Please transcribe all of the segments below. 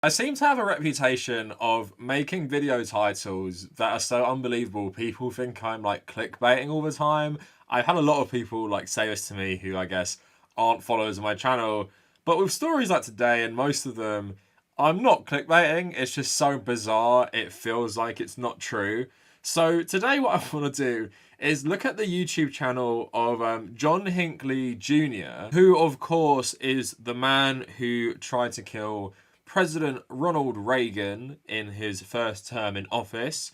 I seem to have a reputation of making video titles that are so unbelievable, people think I'm like clickbaiting all the time. I've had a lot of people like say this to me who I guess aren't followers of my channel, but with stories like today and most of them, I'm not clickbaiting, it's just so bizarre, it feels like it's not true. So today what I want to do is look at the YouTube channel of John Hinkley Jr., who of course is the man who tried to kill President Ronald Reagan in his first term in office,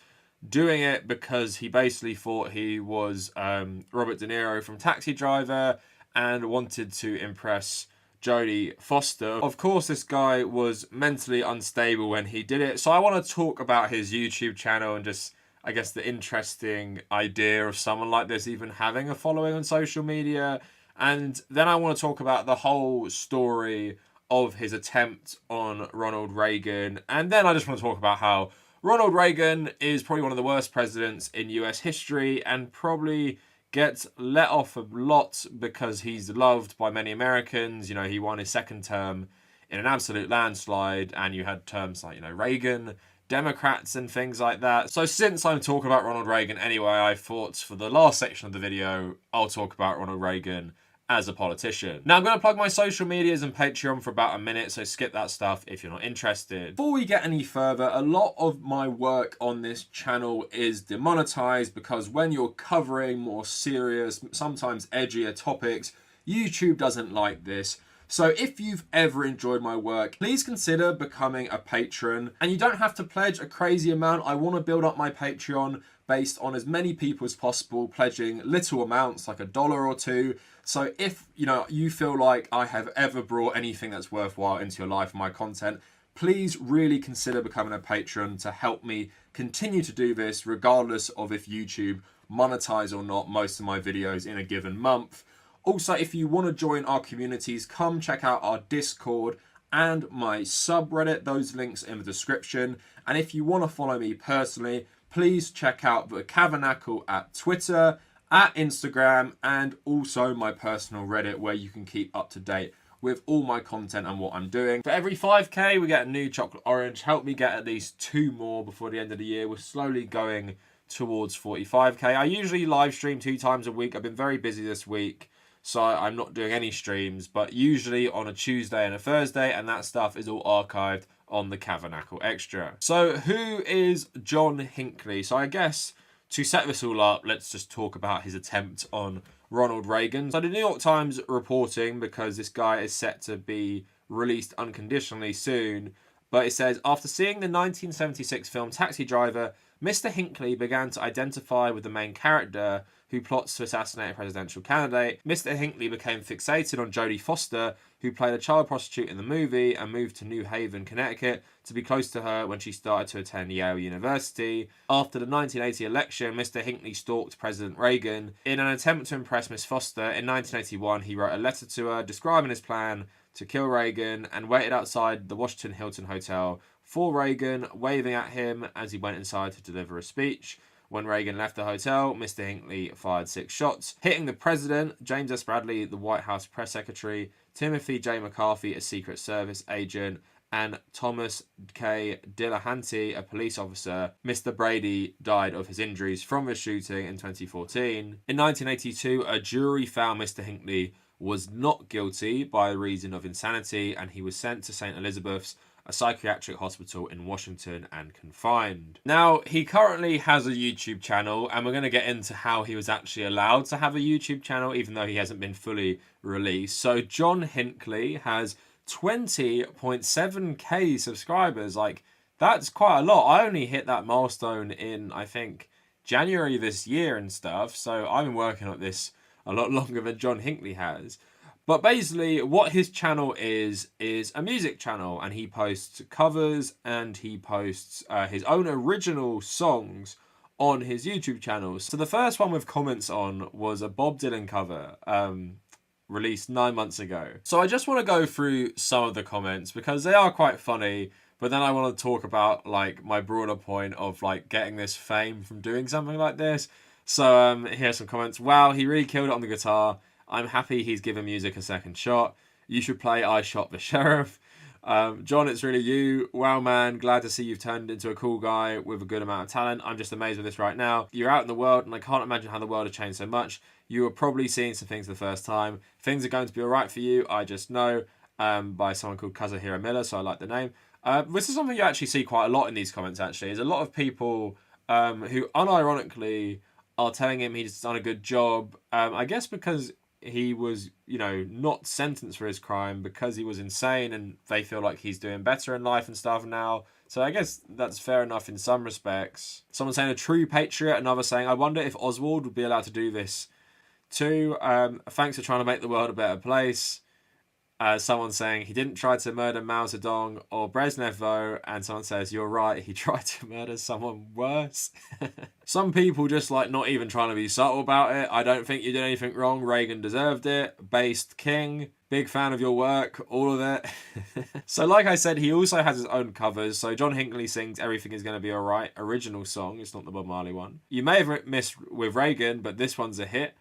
doing it because he basically thought he was Robert De Niro from Taxi Driver and wanted to impress Jodie Foster. Of course, this guy was mentally unstable when he did it, so I want to talk about his YouTube channel and just, I guess, the interesting idea of someone like this even having a following on social media. And then I want to talk about the whole story of his attempt on Ronald Reagan. And then I just want to talk about how Ronald Reagan is probably one of the worst presidents in US history and probably gets let off a lot because he's loved by many Americans. You know, he won his second term in an absolute landslide, and you had terms like, you know, Reagan, Democrats and things like that. So since I'm talking about Ronald Reagan anyway, I thought for the last section of the video, I'll talk about Ronald Reagan as a politician. Now I'm going to plug my social medias and Patreon for about a minute, so skip that stuff if you're not interested. Before we get any further, a lot of my work on this channel is demonetized because when you're covering more serious, sometimes edgier topics, YouTube doesn't like this. So if you've ever enjoyed my work, please consider becoming a patron. And you don't have to pledge a crazy amount. I want to build up my Patreon based on as many people as possible pledging little amounts like $1 or $2. So if you feel like I have ever brought anything that's worthwhile into your life and my content, please really consider becoming a patron to help me continue to do this regardless of if YouTube monetize or not most of my videos in a given month. Also, if you want to join our communities, come check out our Discord and my subreddit. Those links in the description. And if you want to follow me personally, please check out the Kavernacle at Twitter, at Instagram, and also my personal Reddit where you can keep up to date with all my content and what I'm doing. For every 5k, we get a new chocolate orange. Help me get at least 2 more before the end of the year. We're slowly going towards 45k. I usually live stream 2 times a week. I've been very busy this week, so I'm not doing any streams, but usually on a Tuesday and a Thursday, and that stuff is all archived on the Kavernacle Extra. So who is John Hinckley? So I guess to set this all up, let's just talk about his attempt on Ronald Reagan. So the New York Times reporting, because this guy is set to be released unconditionally soon, but it says, after seeing the 1976 film Taxi Driver, Mr. Hinckley began to identify with the main character who plots to assassinate a presidential candidate. Mr. Hinckley became fixated on Jodie Foster, who played a child prostitute in the movie, and moved to New Haven, Connecticut, to be close to her when she started to attend Yale University. After the 1980 election, Mr. Hinckley stalked President Reagan. In an attempt to impress Miss Foster, in 1981, he wrote a letter to her describing his plan to kill Reagan and waited outside the Washington Hilton Hotel for Reagan, waving at him as he went inside to deliver a speech. When Reagan left the hotel, Mr. Hinckley fired 6 shots, hitting the president, James S. Bradley, the White House press secretary, Timothy J. McCarthy, a Secret Service agent, and Thomas K. Dillahunty, a police officer. Mr. Brady died of his injuries from the shooting in 2014. In 1982, a jury found Mr. Hinckley was not guilty by reason of insanity, and he was sent to St. Elizabeth's, a psychiatric hospital in Washington, and confined. Now, he currently has a YouTube channel, and we're going to get into how he was actually allowed to have a YouTube channel, even though he hasn't been fully released. So John Hinckley has 20.7k subscribers. Like, that's quite a lot. I only hit that milestone in, I think, January this year and stuff. So I've been working on this a lot longer than John Hinckley has. But basically, what his channel is a music channel, and he posts covers and he posts his own original songs on his YouTube channel. So the first one with comments on was a Bob Dylan cover released 9 months ago. So I just want to go through some of the comments because they are quite funny, but then I want to talk about like my broader point of like getting this fame from doing something like this. So here's some comments. Wow, he really killed it on the guitar. I'm happy he's given music a second shot. You should play I Shot the Sheriff. John, it's really you. Wow, man, glad to see you've turned into a cool guy with a good amount of talent. I'm just amazed with this right now. You're out in the world, and I can't imagine how the world has changed so much. You are probably seeing some things for the first time. Things are going to be all right for you, I just know, by someone called Kazuhiro Miller, so I like the name. This is something you actually see quite a lot in these comments, actually. There's a lot of people who unironically are telling him he's done a good job. I guess because he was, not sentenced for his crime, because he was insane, and they feel like he's doing better in life and stuff now. So I guess that's fair enough in some respects. Someone saying a true patriot, another saying, I wonder if Oswald would be allowed to do this too. Thanks for trying to make the world a better place. Someone saying he didn't try to murder Mao Zedong or Brezhnev though, and someone says you're right, he tried to murder someone worse. Some people just like not even trying to be subtle about it. I don't think you did anything wrong. Reagan deserved it. Based king. Big fan of your work. All of it. So like I said, he also has his own covers. So John Hinckley sings Everything Is Gonna Be Alright. Original song. It's not the Bob Marley one. You may have missed with Reagan, but this one's a hit.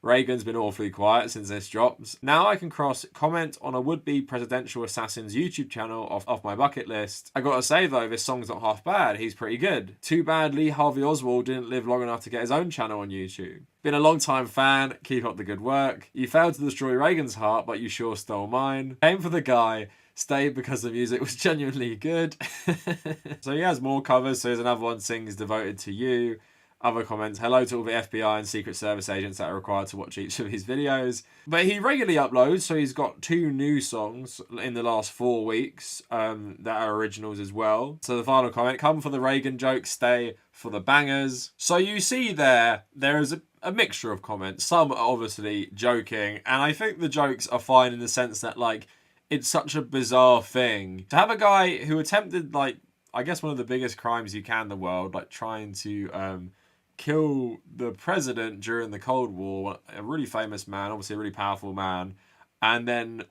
Reagan's been awfully quiet since this drops. Now I can comment on a would-be presidential assassin's YouTube channel off my bucket list. I gotta say though, this song's not half bad. He's pretty good. Too bad Lee Harvey Oswald didn't live long enough to get his own channel on YouTube. Been a long time fan. Keep up the good work. You failed to destroy Reagan's heart, but you sure stole mine. Came for the guy. Stayed because the music was genuinely good. So he has more covers. So here's another one, Sings Devoted to You. Other comments, hello to all the FBI and Secret Service agents that are required to watch each of his videos. But he regularly uploads, so he's got 2 new songs in the last 4 weeks that are originals as well. So the final comment, come for the Reagan jokes, stay for the bangers. So you see there is a mixture of comments. Some are obviously joking, and I think the jokes are fine in the sense that, like, it's such a bizarre thing. To have a guy who attempted, like, I guess one of the biggest crimes you can in the world, like trying to kill the president during the Cold War, a really famous man, obviously a really powerful man, and then,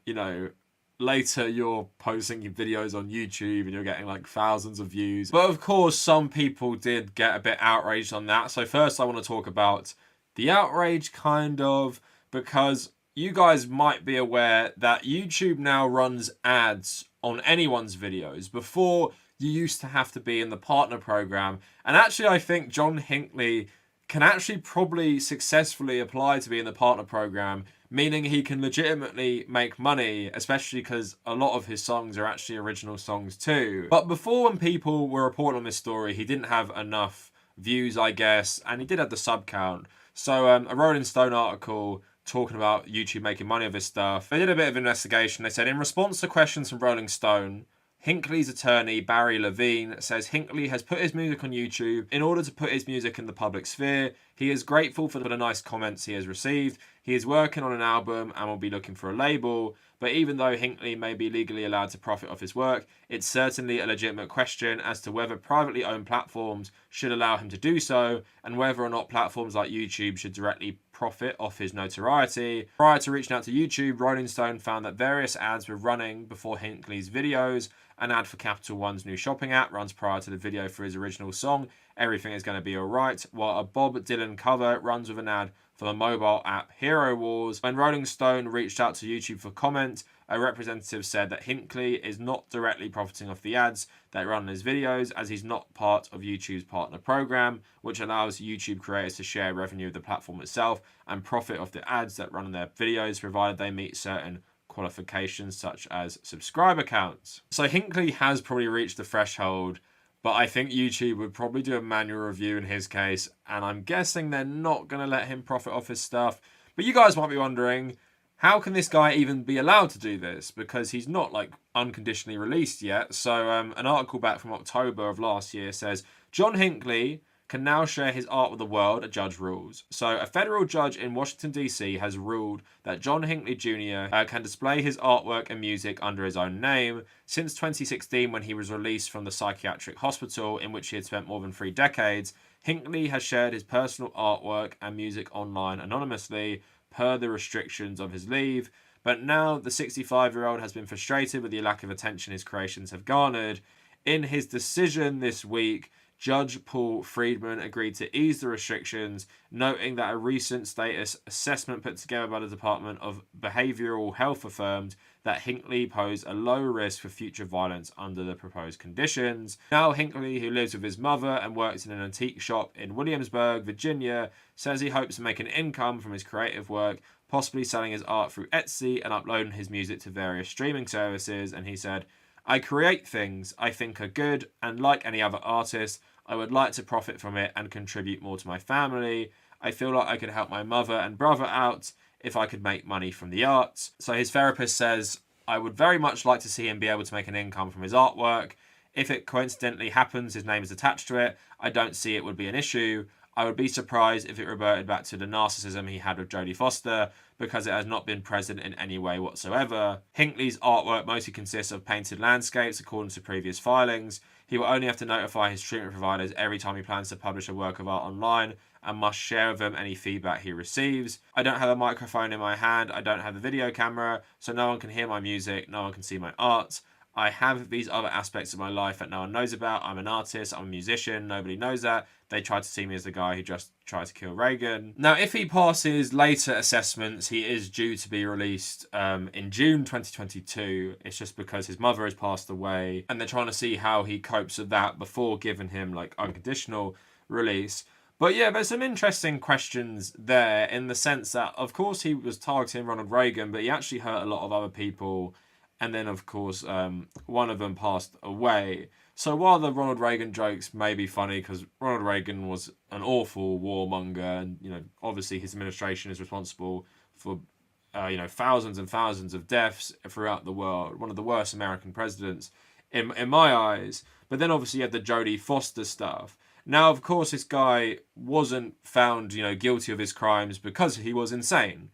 later you're posting your videos on YouTube and you're getting like thousands of views. But of course, some people did get a bit outraged on that. So first I want to talk about the outrage, kind of, because you guys might be aware that YouTube now runs ads on anyone's videos. Before, you used to have to be in the partner program. And actually, I think John Hinckley can actually probably successfully apply to be in the partner program, meaning he can legitimately make money, especially because a lot of his songs are actually original songs too. But before, when people were reporting on this story, he didn't have enough views, I guess, and he did have the sub count. So a Rolling Stone article talking about YouTube making money of this stuff, they did a bit of investigation. They said, in response to questions from Rolling Stone, Hinckley's attorney, Barry Levine, says Hinckley has put his music on YouTube in order to put his music in the public sphere. He is grateful for the nice comments he has received. He is working on an album and will be looking for a label. But even though Hinckley may be legally allowed to profit off his work, it's certainly a legitimate question as to whether privately owned platforms should allow him to do so, and whether or not platforms like YouTube should directly profit off his notoriety. Prior to reaching out to YouTube, Rolling Stone found that various ads were running before Hinckley's videos. An ad for Capital One's new shopping app runs prior to the video for his original song, Everything Is Gonna Be Alright, while a Bob Dylan cover runs with an ad for the mobile app Hero Wars. When Rolling Stone reached out to YouTube for comment, a representative said that Hinckley is not directly profiting off the ads that run in his videos, as he's not part of YouTube's partner program, which allows YouTube creators to share revenue of the platform itself and profit off the ads that run in their videos, provided they meet certain qualifications such as subscriber counts. So Hinckley has probably reached the threshold, but I think YouTube would probably do a manual review in his case, and I'm guessing they're not going to let him profit off his stuff. But you guys might be wondering, how can this guy even be allowed to do this? Because he's not like unconditionally released yet. So an article back from October of last year says, John Hinckley can now share his art with the world, a judge rules. So a federal judge in Washington, D.C. has ruled that John Hinkley Jr. Can display his artwork and music under his own name. Since 2016, when he was released from the psychiatric hospital in which he had spent more than 3 decades, Hinckley has shared his personal artwork and music online anonymously, per the restrictions of his leave. But now the 65-year-old has been frustrated with the lack of attention his creations have garnered. In his decision this week, Judge Paul Friedman agreed to ease the restrictions, noting that a recent status assessment put together by the Department of Behavioral Health affirmed that Hinkley posed a low risk for future violence under the proposed conditions. Now Hinkley, who lives with his mother and works in an antique shop in Williamsburg, Virginia, says he hopes to make an income from his creative work, possibly selling his art through Etsy and uploading his music to various streaming services. And he said, "I create things I think are good, and like any other artist, I would like to profit from it and contribute more to my family. I feel like I could help my mother and brother out if I could make money from the arts." So his therapist says, "I would very much like to see him be able to make an income from his artwork. If it coincidentally happens his name is attached to it, I don't see it would be an issue. I would be surprised if it reverted back to the narcissism he had with Jodie Foster, because it has not been present in any way whatsoever." Hinkley's artwork mostly consists of painted landscapes, according to previous filings. He will only have to notify his treatment providers every time he plans to publish a work of art online, and must share with them any feedback he receives. "I don't have a microphone in my hand, I don't have a video camera, so no one can hear my music, no one can see my art. I have these other aspects of my life that no one knows about. I'm an artist, I'm a musician, nobody knows that. They tried to see me as the guy who just tried to kill Reagan." Now, if he passes later assessments, he is due to be released in June 2022. It's just because his mother has passed away, and they're trying to see how he copes with that before giving him, like, unconditional release. But yeah, there's some interesting questions there, in the sense that, of course, he was targeting Ronald Reagan, but he actually hurt a lot of other people. And then, of course, one of them passed away. So while the Ronald Reagan jokes may be funny, because Ronald Reagan was an awful warmonger, and, you know, obviously his administration is responsible for, thousands and thousands of deaths throughout the world. One of the worst American presidents, in my eyes. But then, obviously, you had the Jodie Foster stuff. Now, of course, this guy wasn't found, guilty of his crimes because he was insane.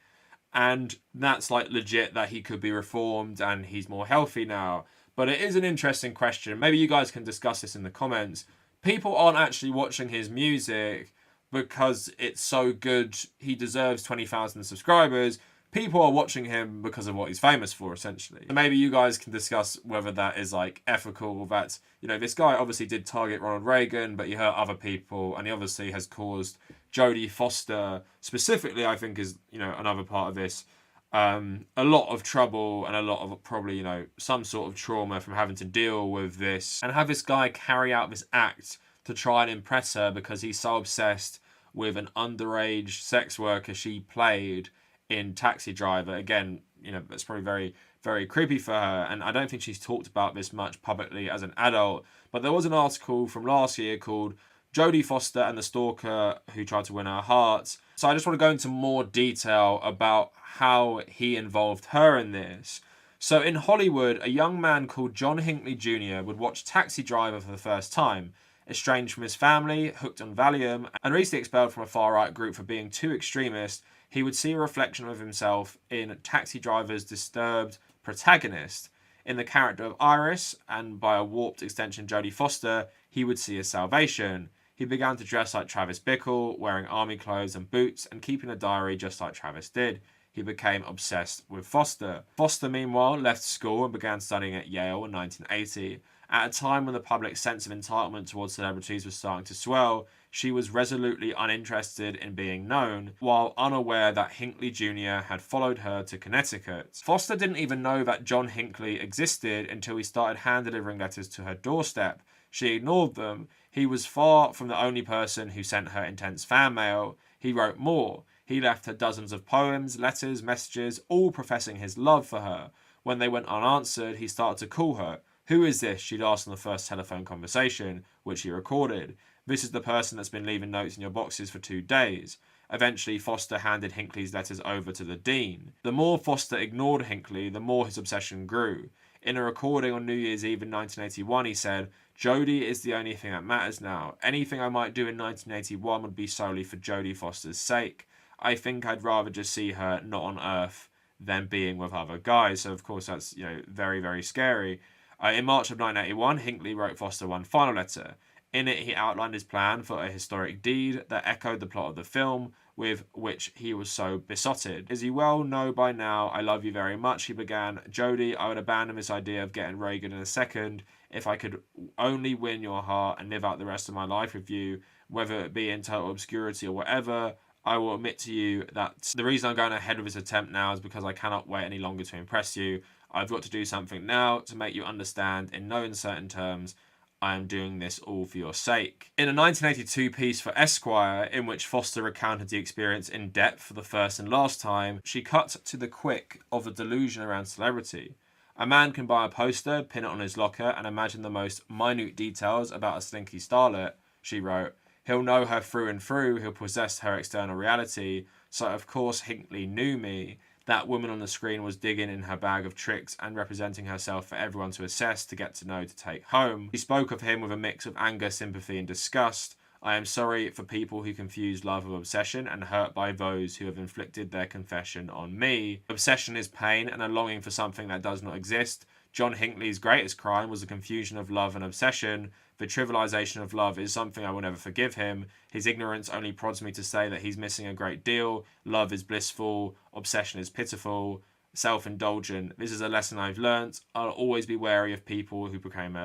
And that's, like, legit that he could be reformed and he's more healthy now. But it is an interesting question. Maybe you guys can discuss this in the comments. People aren't actually watching his music because it's so good, he deserves 20,000 subscribers. People are watching him because of what he's famous for, essentially. So maybe you guys can discuss whether that is, like, ethical. That, this guy obviously did target Ronald Reagan, but he hurt other people, and he obviously has caused Jodie Foster, specifically, I think, is, another part of this, a lot of trouble, and a lot of probably, some sort of trauma from having to deal with this, and have this guy carry out this act to try and impress her because he's so obsessed with an underage sex worker she played in Taxi Driver. Again, that's probably very, very creepy for her, and I don't think she's talked about this much publicly as an adult. But there was an article from last year called Jodie Foster and the Stalker Who Tried to Win Her Heart. So I just want to go into more detail about how he involved her in this. So in Hollywood, a young man called John Hinkley Jr. would watch Taxi Driver for the first time. Estranged from his family, hooked on Valium, and recently expelled from a far-right group for being too extremist, he would see a reflection of himself in Taxi Driver's disturbed protagonist. In the character of Iris, and by a warped extension Jodie Foster, he would see a salvation. He began to dress like Travis Bickle, wearing army clothes and boots, and keeping a diary just like Travis did. He became obsessed with Foster. Foster, meanwhile, left school and began studying at Yale in 1980. At a time when the public's sense of entitlement towards celebrities was starting to swell, she was resolutely uninterested in being known, while unaware that Hinkley Jr. had followed her to Connecticut. Foster didn't even know that John Hinckley existed until he started hand-delivering letters to her doorstep. She ignored them. He was far from the only person who sent her intense fan mail. He wrote more. He left her dozens of poems, letters, messages, all professing his love for her. When they went unanswered, he started to call her. "Who is this?" she'd asked on the first telephone conversation, which he recorded. "This is the person that's been leaving notes in your boxes for 2 days. Eventually, Foster handed Hinkley's letters over to the dean. The more Foster ignored Hinkley, the more his obsession grew. In a recording on New Year's Eve in 1981, he said, "Jodie is the only thing that matters now. Anything I might do in 1981 would be solely for Jodie Foster's sake. I think I'd rather just see her not on Earth than being with other guys." So, of course, that's, very, very scary. In March of 1981, Hinkley wrote Foster one final letter. In it, he outlined his plan for a historic deed that echoed the plot of the film, with which he was so besotted. As you well know by now, I love you very much, he began. Jodie, I would abandon this idea of getting Reagan in a second if I could only win your heart and live out the rest of my life with you, whether it be in total obscurity or whatever. I will admit to you that the reason I'm going ahead with this attempt now is because I cannot wait any longer to impress you. I've got to do something now to make you understand in no uncertain terms I am doing this all for your sake. In a 1982 piece for Esquire, in which Foster recounted the experience in depth for the first and last time, she cut to the quick of the delusion around celebrity. A man can buy a poster, pin it on his locker, and imagine the most minute details about a slinky starlet, she wrote. He'll know her through and through, he'll possess her external reality. So of course Hinkley knew me. That woman on the screen was digging in her bag of tricks and representing herself for everyone to assess, to get to know, to take home. He spoke of him with a mix of anger, sympathy and disgust. I am sorry for people who confuse love with obsession and hurt by those who have inflicted their confession on me. Obsession is pain and a longing for something that does not exist. John Hinckley's greatest crime was the confusion of love and obsession. The trivialization of love is something I will never forgive him. His ignorance only prods me to say that he's missing a great deal. Love is blissful. Obsession is pitiful. Self-indulgent. This is a lesson I've learnt. I'll always be wary of people who proclaim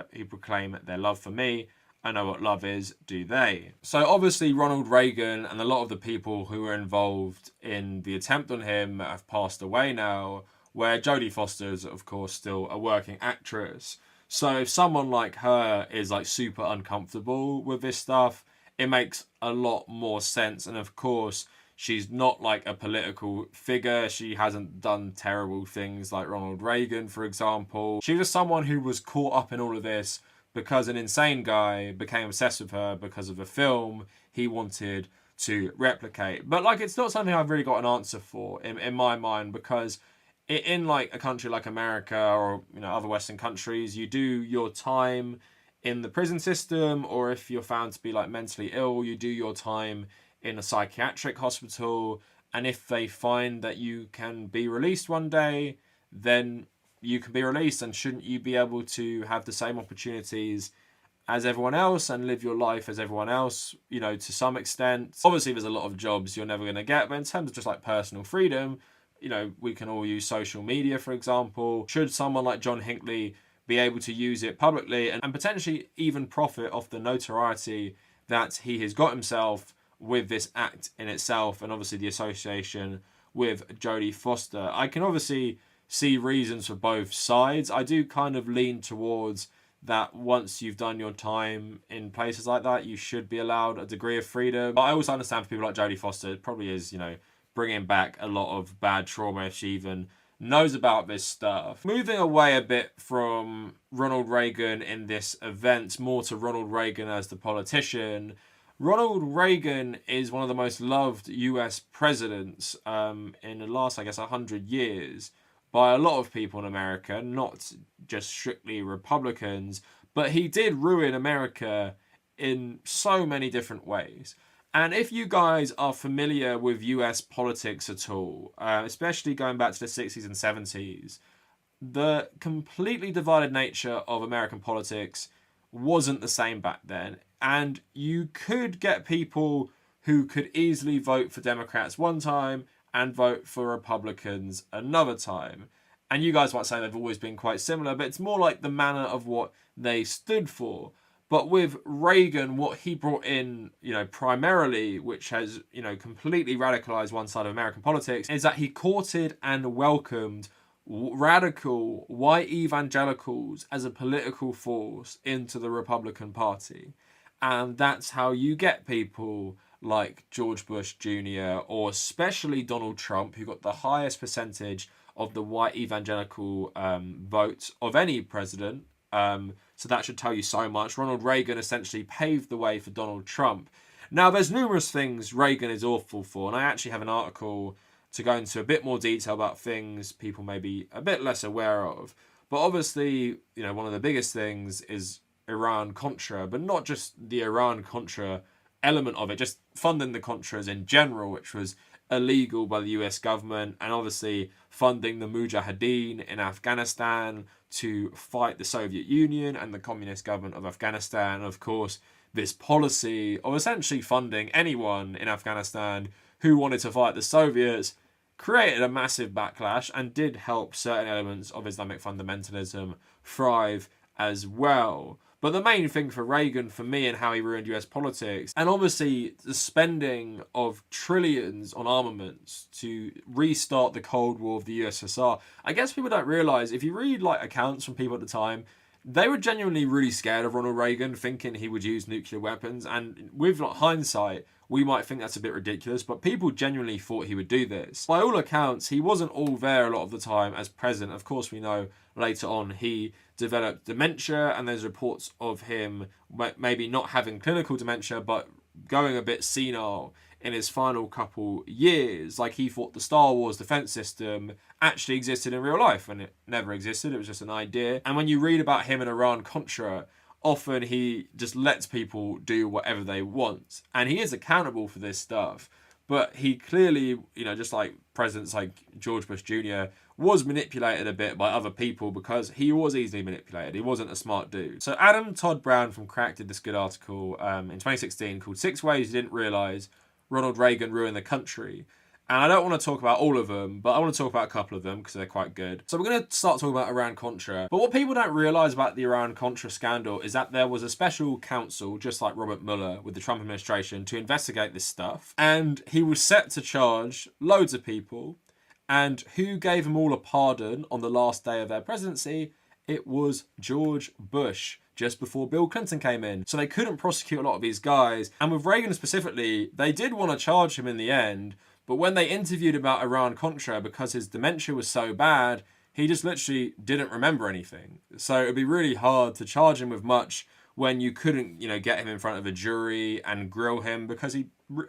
their love for me. I know what love is, do they? So obviously Ronald Reagan and a lot of the people who were involved in the attempt on him have passed away now, where Jodie Foster is, of course, still a working actress. So if someone like her is like super uncomfortable with this stuff, it makes a lot more sense. And of course, she's not like a political figure. She hasn't done terrible things like Ronald Reagan, for example. She was someone who was caught up in all of this because an insane guy became obsessed with her because of a film he wanted to replicate. But like, it's not something I've really got an answer for in my mind, because in like a country like America or other Western countries, you do your time in the prison system, or if you're found to be like mentally ill, you do your time in a psychiatric hospital. And if they find that you can be released one day, then you can be released. And shouldn't you be able to have the same opportunities as everyone else and live your life as everyone else, to some extent? Obviously there's a lot of jobs you're never going to get, but in terms of just like personal freedom, we can all use social media, for example. Should someone like John Hinckley be able to use it publicly and potentially even profit off the notoriety that he has got himself with this act in itself, and obviously the association with Jodie Foster? I can obviously see reasons for both sides. I do kind of lean towards that once you've done your time in places like that, you should be allowed a degree of freedom. But I also understand for people like Jodie Foster, it probably is, bringing back a lot of bad trauma if she even knows about this stuff. Moving away a bit from Ronald Reagan in this event, more to Ronald Reagan as the politician. Ronald Reagan is one of the most loved US presidents in the last, 100 years by a lot of people in America, not just strictly Republicans, but he did ruin America in so many different ways. And if you guys are familiar with US politics at all, especially going back to the 60s and 70s, the completely divided nature of American politics wasn't the same back then. And you could get people who could easily vote for Democrats one time and vote for Republicans another time. And you guys might say they've always been quite similar, but it's more like the manner of what they stood for. But with Reagan, what he brought in, primarily, which has, completely radicalized one side of American politics, is that he courted and welcomed radical white evangelicals as a political force into the Republican Party. And that's how you get people like George Bush Jr. or especially Donald Trump, who got the highest percentage of the white evangelical votes of any president. So that should tell you so much. Ronald Reagan essentially paved the way for Donald Trump. Now, there's numerous things Reagan is awful for, and I actually have an article to go into a bit more detail about things people may be a bit less aware of. But obviously, one of the biggest things is Iran-Contra, but not just the Iran-Contra element of it, just funding the Contras in general, which was illegal by the US government, and obviously funding the Mujahideen in Afghanistan to fight the Soviet Union and the communist government of Afghanistan. And of course, this policy of essentially funding anyone in Afghanistan who wanted to fight the Soviets, created a massive backlash and did help certain elements of Islamic fundamentalism thrive as well. But the main thing for Reagan, for me, and how he ruined US politics, and obviously the spending of trillions on armaments to restart the Cold War of the USSR, I guess people don't realise, if you read like accounts from people at the time, they were genuinely really scared of Ronald Reagan, thinking he would use nuclear weapons. And with like hindsight, we might think that's a bit ridiculous, but people genuinely thought he would do this. By all accounts, he wasn't all there a lot of the time as president. Of course, we know later on he developed dementia, and there's reports of him maybe not having clinical dementia, but going a bit senile in his final couple years. Like, he thought the Star Wars defense system actually existed in real life, and it never existed. It was just an idea. And when you read about him in Iran-Contra, often he just lets people do whatever they want. And he is accountable for this stuff. But he clearly, you know, just like presidents like George Bush Jr., was manipulated a bit by other people, because he was easily manipulated. He wasn't a smart dude. So Adam Todd Brown from Cracked did this good article in 2016 called 6 Ways You Didn't Realise Ronald Reagan Ruined the Country. And I don't want to talk about all of them, but I want to talk about a couple of them because they're quite good. So we're going to start talking about Iran-Contra. But what people don't realise about the Iran-Contra scandal is that there was a special counsel, just like Robert Mueller with the Trump administration, to investigate this stuff. And he was set to charge loads of people. And who gave them all a pardon on the last day of their presidency? It was George Bush, just before Bill Clinton came in. So they couldn't prosecute a lot of these guys. And with Reagan specifically, they did want to charge him in the end. But when they interviewed about Iran-Contra, because his dementia was so bad, he just literally didn't remember anything. So it would be really hard to charge him with much when you couldn't, you know, get him in front of a jury and grill him, because he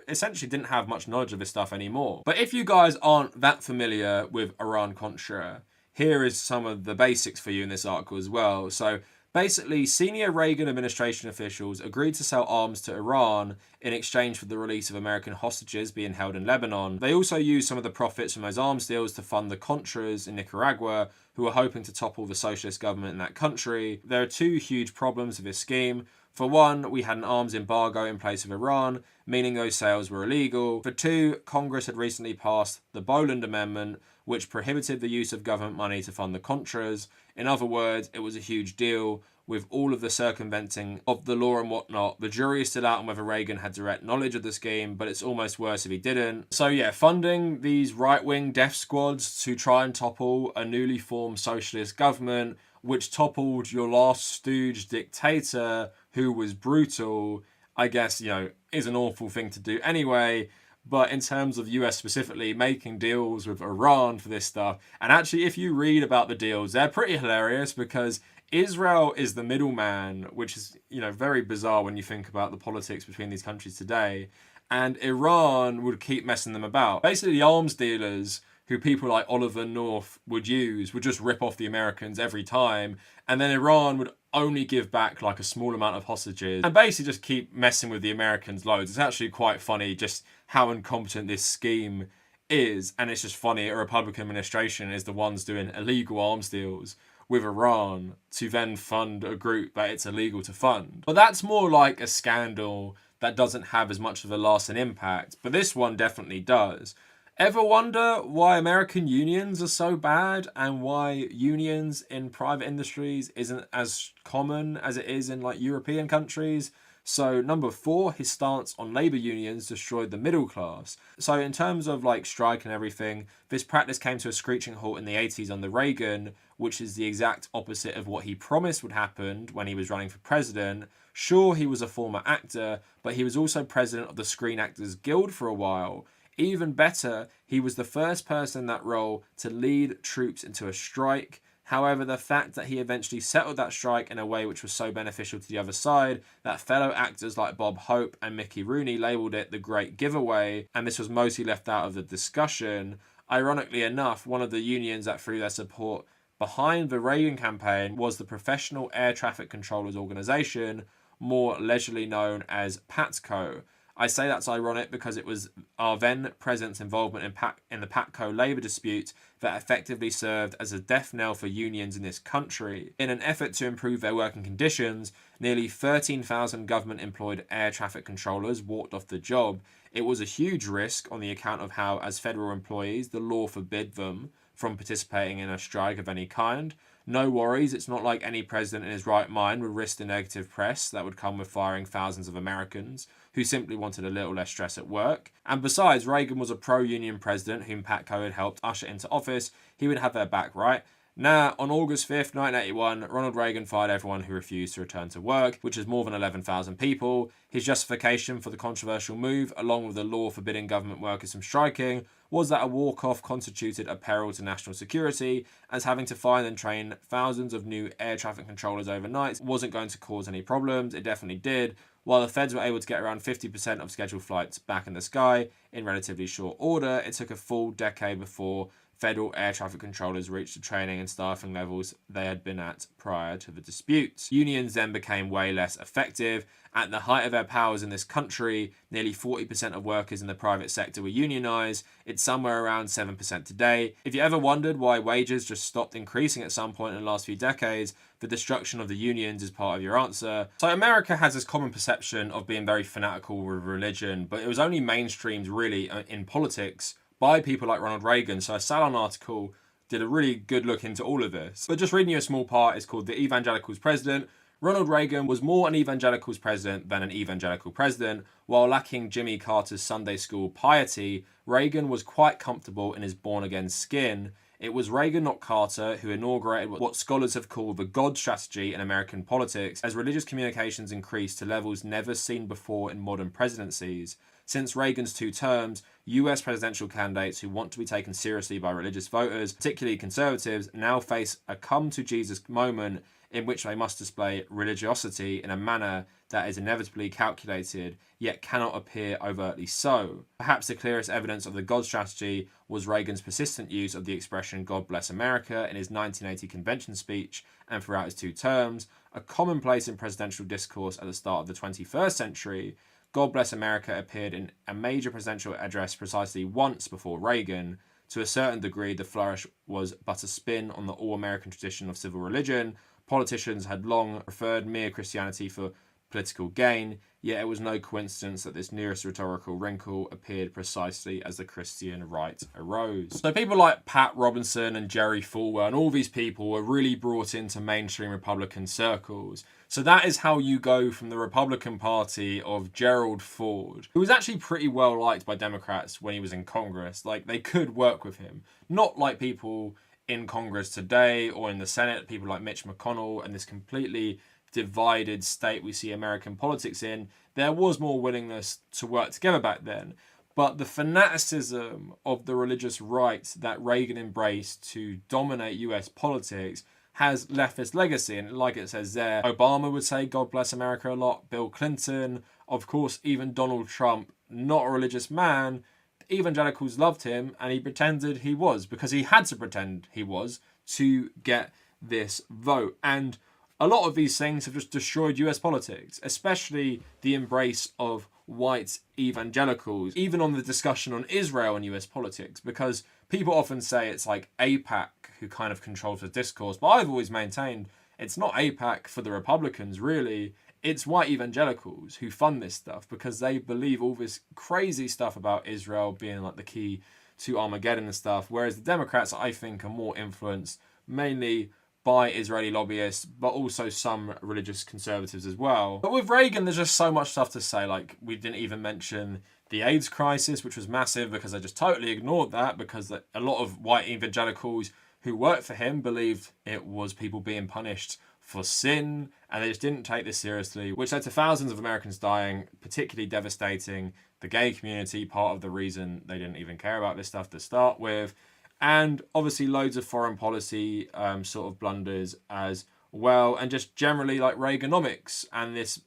essentially didn't have much knowledge of this stuff anymore. But if you guys aren't that familiar with Iran-Contra, here is some of the basics for you in this article as well. So basically, senior Reagan administration officials agreed to sell arms to Iran in exchange for the release of American hostages being held in Lebanon. They also used some of the profits from those arms deals to fund the Contras in Nicaragua, who were hoping to topple the socialist government in that country. There are two huge problems with this scheme. For one, we had an arms embargo in place of Iran, meaning those sales were illegal. For two, Congress had recently passed the Boland Amendment, which prohibited the use of government money to fund the Contras. In other words, it was a huge deal with all of the circumventing of the law and whatnot. The jury is still out on whether Reagan had direct knowledge of the scheme, but it's almost worse if he didn't. So yeah, funding these right-wing death squads to try and topple a newly formed socialist government, which toppled your last stooge dictator who was brutal, I guess, you know, is an awful thing to do anyway. But in terms of US specifically, making deals with Iran for this stuff, and actually if you read about the deals, they're pretty hilarious, because Israel is the middleman, which is, you know, very bizarre when you think about the politics between these countries today. And Iran would keep messing them about. Basically, the arms dealers who people like Oliver North would use would just rip off the Americans every time. And then Iran would only give back like a small amount of hostages and basically just keep messing with the Americans loads. It's actually quite funny just how incompetent this scheme is. And it's just funny a Republican administration is the ones doing illegal arms deals with Iran to then fund a group that it's illegal to fund. But that's more like a scandal that doesn't have as much of a lasting impact. But this one definitely does. Ever wonder why American unions are so bad and why unions in private industries isn't as common as it is in like European countries? So number 4, his stance on labour unions destroyed the middle class. So in terms of like strike and everything, this practice came to a screeching halt in the 80s under Reagan, which is the exact opposite of what he promised would happen when he was running for president. Sure, he was a former actor, but he was also president of the Screen Actors Guild for a while. Even better, he was the first person in that role to lead troops into a strike. However, the fact that he eventually settled that strike in a way which was so beneficial to the other side that fellow actors like Bob Hope and Mickey Rooney labelled it the Great Giveaway, and this was mostly left out of the discussion. Ironically enough, one of the unions that threw their support behind the Reagan campaign was the Professional Air Traffic Controllers Organisation, more leisurely known as PATCO. I say that's ironic because it was our then president's involvement in the PATCO labour dispute that effectively served as a death knell for unions in this country. In an effort to improve their working conditions, nearly 13,000 government-employed air traffic controllers walked off the job. It was a huge risk on the account of how, as federal employees, the law forbid them from participating in a strike of any kind. No worries, it's not like any president in his right mind would risk the negative press that would come with firing thousands of Americans who simply wanted a little less stress at work. And besides, Reagan was a pro-union president whom PATCO had helped usher into office. He would have their back, right? Now, on August 5th, 1981, Ronald Reagan fired everyone who refused to return to work, which is more than 11,000 people. His justification for the controversial move, along with the law forbidding government workers from striking, was that a walk-off constituted a peril to national security, as having to find and train thousands of new air traffic controllers overnight wasn't going to cause any problems. It definitely did. While the feds were able to get around 50% of scheduled flights back in the sky in relatively short order, it took a full decade before federal air traffic controllers reached the training and staffing levels they had been at prior to the disputes. Unions then became way less effective. At the height of their powers in this country, nearly 40% of workers in the private sector were unionised. It's somewhere around 7% today. If you ever wondered why wages just stopped increasing at some point in the last few decades, the destruction of the unions is part of your answer. So America has this common perception of being very fanatical with religion, but it was only mainstreamed really in politics by people like Ronald Reagan. So a Salon article did a really good look into all of this. But just reading you a small part, it's called The Evangelicals President. Ronald Reagan was more an evangelicals president than an evangelical president. While lacking Jimmy Carter's Sunday school piety, Reagan was quite comfortable in his born-again skin. It was Reagan, not Carter, who inaugurated what scholars have called the God strategy in American politics, as religious communications increased to levels never seen before in modern presidencies. Since Reagan's 2 terms, US presidential candidates who want to be taken seriously by religious voters, particularly conservatives, now face a come-to-Jesus moment in which they must display religiosity in a manner that is inevitably calculated, yet cannot appear overtly so. Perhaps the clearest evidence of the God strategy was Reagan's persistent use of the expression God bless America in his 1980 convention speech and throughout his 2 terms, a commonplace in presidential discourse at the start of the 21st century. God bless America appeared in a major presidential address precisely once before Reagan. To a certain degree, the flourish was but a spin on the all-American tradition of civil religion. Politicians had long preferred mere Christianity for political gain, yet it was no coincidence that this nearest rhetorical wrinkle appeared precisely as the Christian right arose. So people like Pat Robinson and Jerry Falwell and all these people were really brought into mainstream Republican circles. So that is how you go from the Republican Party of Gerald Ford, who was actually pretty well liked by Democrats when he was in Congress. Like, they could work with him. Not like people in Congress today or in the Senate, people like Mitch McConnell and this completely divided state we see American politics in. There was more willingness to work together back then. But the fanaticism of the religious right that Reagan embraced to dominate US politics has left this legacy. And like it says there, Obama would say God bless America a lot, Bill Clinton, of course, even Donald Trump, not a religious man. Evangelicals loved him and he pretended he was, because he had to pretend he was to get this vote. And a lot of these things have just destroyed US politics, especially the embrace of white evangelicals, even on the discussion on Israel and US politics, because people often say it's like AIPAC who kind of controls the discourse, but I've always maintained it's not AIPAC for the Republicans, really. It's white evangelicals who fund this stuff because they believe all this crazy stuff about Israel being like the key to Armageddon and stuff, whereas the Democrats, I think, are more influenced mainly by Israeli lobbyists, but also some religious conservatives as well. But with Reagan, there's just so much stuff to say. Like, we didn't even mention the AIDS crisis, which was massive, because I just totally ignored that, because a lot of white evangelicals who worked for him believed it was people being punished for sin, and they just didn't take this seriously, which led to thousands of Americans dying, particularly devastating the gay community, part of the reason they didn't even care about this stuff to start with. And obviously loads of foreign policy sort of blunders as well, and just generally like Reaganomics and this,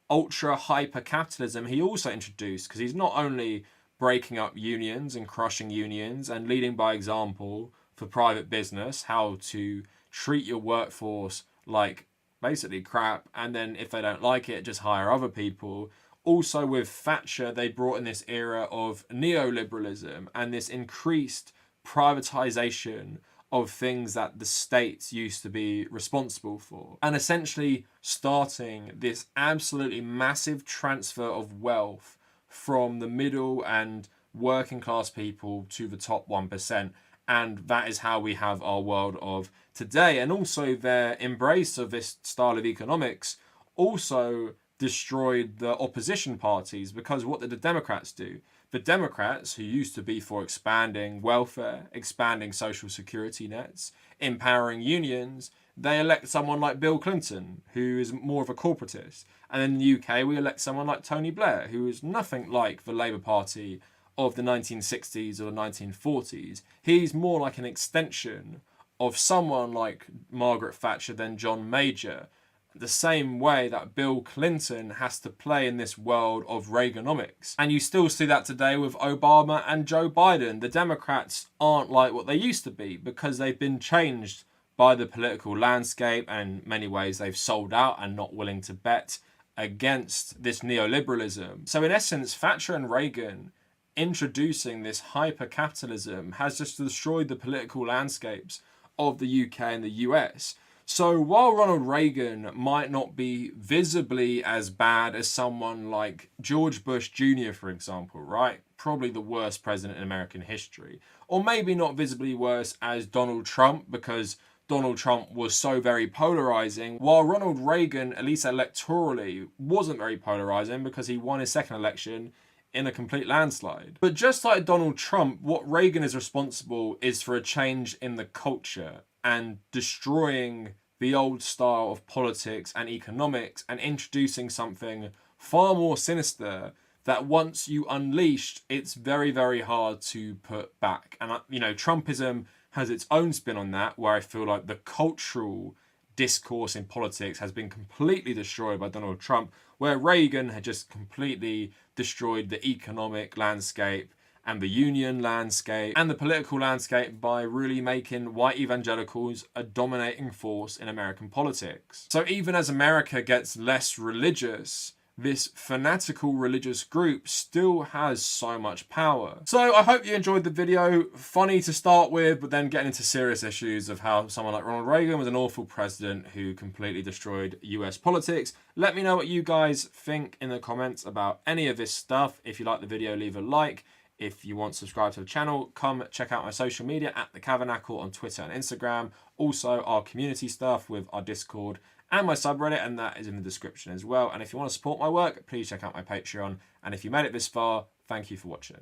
ultra hyper capitalism he also introduced, because he's not only breaking up unions and crushing unions and leading by example for private business, how to treat your workforce like basically crap, and then if they don't like it, just hire other people. Also with Thatcher, they brought in this era of neoliberalism and this increased privatization of things that the states used to be responsible for, and essentially starting this absolutely massive transfer of wealth from the middle and working class people to the top 1%. And that is how we have our world of today. And also their embrace of this style of economics also destroyed the opposition parties, because what did the Democrats do? The Democrats, who used to be for expanding welfare, expanding social security nets, empowering unions, they elect someone like Bill Clinton, who is more of a corporatist. And in the UK, we elect someone like Tony Blair, who is nothing like the Labour Party of the 1960s or the 1940s. He's more like an extension of someone like Margaret Thatcher than John Major, the same way that Bill Clinton has to play in this world of Reaganomics. And you still see that today with Obama and Joe Biden. The Democrats aren't like what they used to be because they've been changed by the political landscape, and in many ways they've sold out and not willing to bet against this neoliberalism. So in essence, Thatcher and Reagan introducing this hyper-capitalism has just destroyed the political landscapes of the UK and the US. So while Ronald Reagan might not be visibly as bad as someone like George Bush Jr., for example, right? Probably the worst president in American history. Or maybe not visibly worse as Donald Trump, because Donald Trump was so very polarizing, while Ronald Reagan, at least electorally, wasn't very polarizing because he won his second election in a complete landslide. But just like Donald Trump, what Reagan is responsible is for a change in the culture and destroying the old style of politics and economics and introducing something far more sinister that once you unleashed, it's very, very hard to put back. And, you know, Trumpism has its own spin on that, where I feel like the cultural discourse in politics has been completely destroyed by Donald Trump, where Reagan had just completely destroyed the economic landscape and the union landscape and the political landscape by really making white evangelicals a dominating force in American politics. So even as America gets less religious, this fanatical religious group still has so much power. So I hope you enjoyed the video. Funny to start with, but then getting into serious issues of how someone like Ronald Reagan was an awful president who completely destroyed US politics. Let me know what you guys think in the comments about any of this stuff. If you like the video, leave a like. If you want to subscribe to the channel, come check out my social media at the Kavernacle on Twitter and Instagram. Also our community stuff with our Discord and my subreddit, and that is in the description as well. And if you want to support my work, please check out my Patreon. And if you made it this far, thank you for watching.